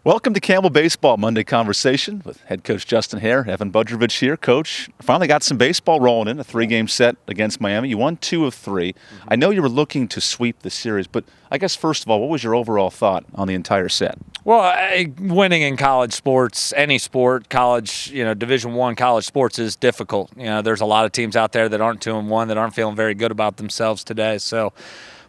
Welcome to Campbell Baseball Monday Conversation with head coach Justin Haire. Evan Budrovich here. Coach, finally got some baseball rolling in, a three-game set against Miami. You won 2 of 3. I know you were looking to sweep the series, but I guess first of all, what was your overall thought on the entire set? Well, winning in college sports, any sport, college, Division I college sports is difficult. There's a lot of teams out there that aren't 2-1, that aren't feeling very good about themselves today. So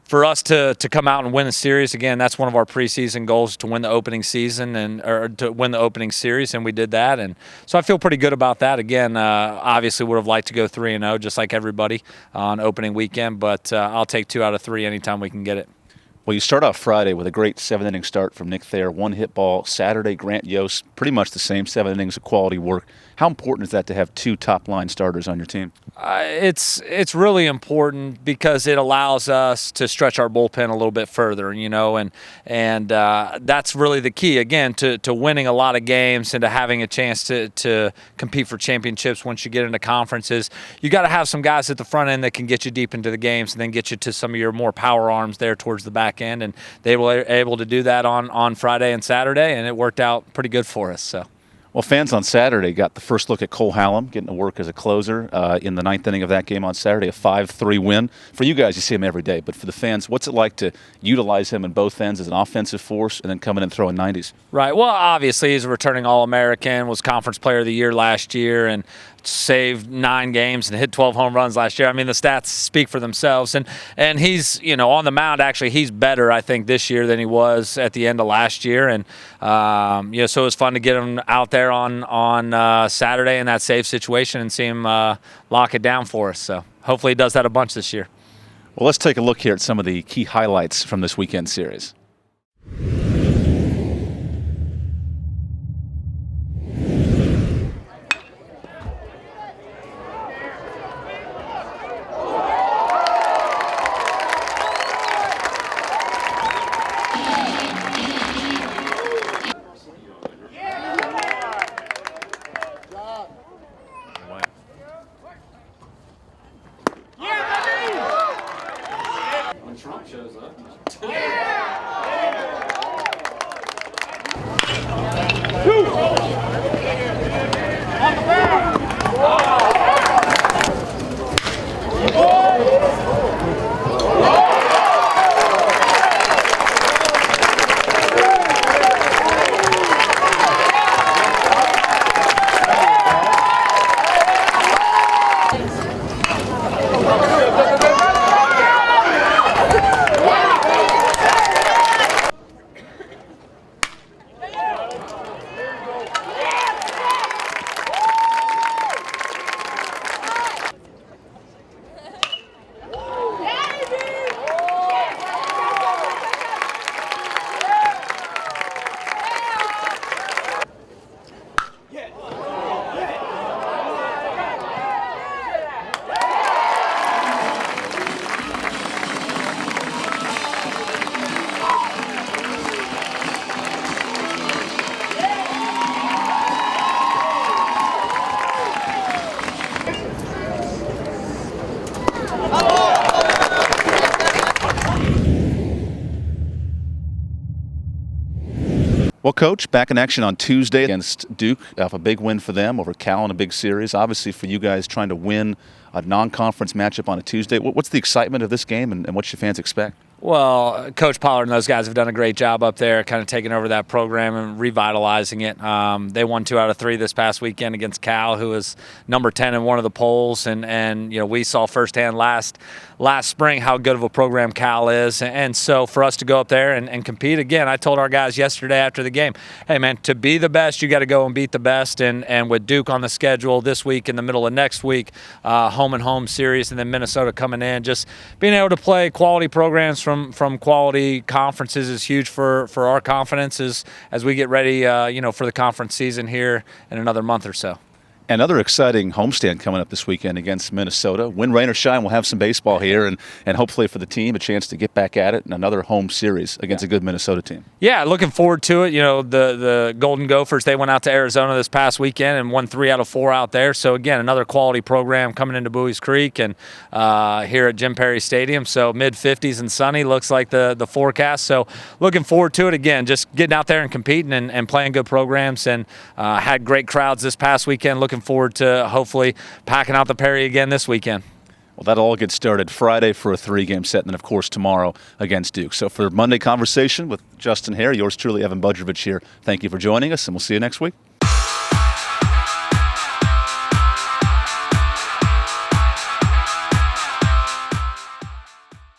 for us to come out and win a series, again, that's one of our preseason goals, to win the opening season or to win the opening series, and we did that. And so I feel pretty good about that. Again, obviously would have liked to go 3-0 just like everybody on opening weekend, but I'll take 2 out of 3 anytime we can get it. Well, you start off Friday with a great 7-inning start from Nick Thayer, 1 hit ball. Saturday, Grant Yost, pretty much the same, 7 innings of quality work. How important is that to have 2 top-line starters on your team? It's really important because it allows us to stretch our bullpen a little bit further, and that's really the key, again, to winning a lot of games and to having a chance to compete for championships once you get into conferences. You got to have some guys at the front end that can get you deep into the games and then get you to some of your more power arms there towards the back end, and they were able to do that on Friday and Saturday, and it worked out pretty good for us. So. Well, fans on Saturday got the first look at Cole Hallam getting to work as a closer in the 9th inning of that game on Saturday, a 5-3 win. For you guys, you see him every day, but for the fans, what's it like to utilize him in both ends as an offensive force and then come in and throw in 90s? Right. Well, obviously, he's a returning All-American, was Conference Player of the Year last year, and saved 9 games and hit 12 home runs last year. I mean, the stats speak for themselves. And he's, on the mound, actually, he's better, I think, this year than he was at the end of last year. And, so it was fun to get him out there on Saturday in that save situation and see him lock it down for us. So hopefully he does that a bunch this year. Well, let's take a look here at some of the key highlights from this weekend series. Trump shows up. Well, Coach, back in action on Tuesday against Duke. A big win for them over Cal in a big series. Obviously, for you guys trying to win a non-conference matchup on a Tuesday, what's the excitement of this game and what should fans expect? Well, Coach Pollard and those guys have done a great job up there, kind of taking over that program and revitalizing it. They won 2 out of 3 this past weekend against Cal, who is number 10 in one of the polls, and we saw firsthand last spring how good of a program Cal is, and so for us to go up there and compete again, I told our guys yesterday after the game, hey man, to be the best, you got to go and beat the best, and with Duke on the schedule this week, in the middle of next week, home and home series, and then Minnesota coming in, just being able to play quality programs from quality conferences is huge for our confidence as we get ready, for the conference season here in another month or so. Another exciting homestand coming up this weekend against Minnesota. Win, rain, or shine, we'll have some baseball here, and hopefully for the team, a chance to get back at it in another home series against a good Minnesota team. Yeah, looking forward to it. You know, the Golden Gophers, they went out to Arizona this past weekend and won 3 out of 4 out there. So, again, another quality program coming into Bowie's Creek and here at Jim Perry Stadium. So, mid-50s and sunny looks like the forecast. So, looking forward to it. Again, just getting out there and competing and playing good programs, and had great crowds this past weekend. Looking forward to hopefully packing out the Perry again this weekend. Well, that'll all get started Friday for a 3-game set, and then, of course, tomorrow against Duke. So for Monday Conversation with Justin Haire, yours truly, Evan Budrovich here. Thank you for joining us, and we'll see you next week.